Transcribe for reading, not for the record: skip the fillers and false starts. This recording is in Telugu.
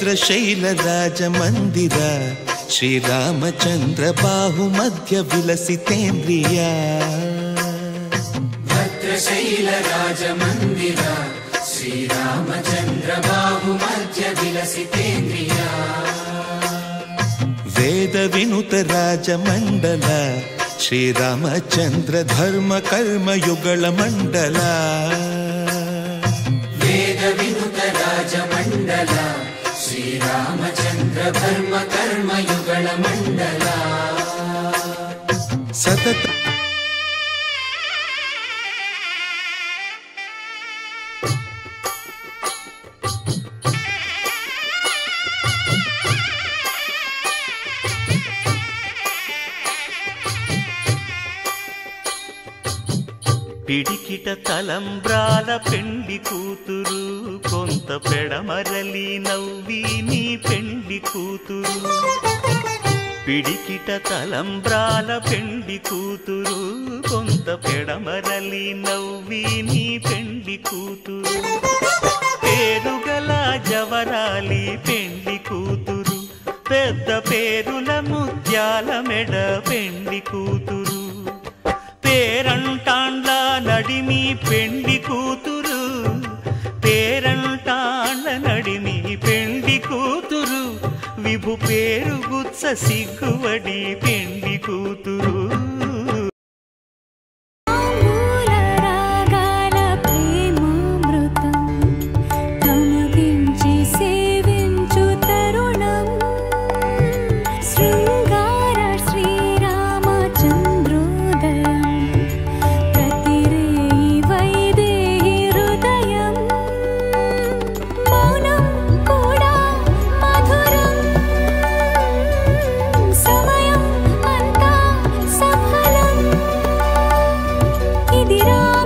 భద్రశైల రాజమందిర శ్రీరామచంద్ర బాహుమధ్య విలసితేంద్రియ భద్రశైల రాజమందిర శ్రీరామచంద్ర బాహుమధ్య విలసితేంద్రియ వేద వినుత రాజమండల శ్రీరామచంద్ర ధర్మ కర్మయుగళ మండల వేద వినుత రాజమండల శ్రీరామచంద్ర ధర్మ కర్మయుగళ మండల సతత పిడికిట తలంబ్రాల పెండి కూతురు కొంత పెడమరలి నవ్వి నీ పెండి కూతురు పిడికిట తలంబ్రాల పెండి కూతురు కొంత పెడమరలి నవ్వి నీ పెండి కూతురు పేరుగల జవరాలి పెండి కూతురు పెద్ద పేరుల ముత్యాల మెడ పెండి కూతురు పేరంటాండ్ల నడిమి పెండి కూతురు పేరంటాండ్ల నడిమి పెండి కూతురు విభు పేరు గుత్స సిగ్గువడి పెండి కూతురు दिरा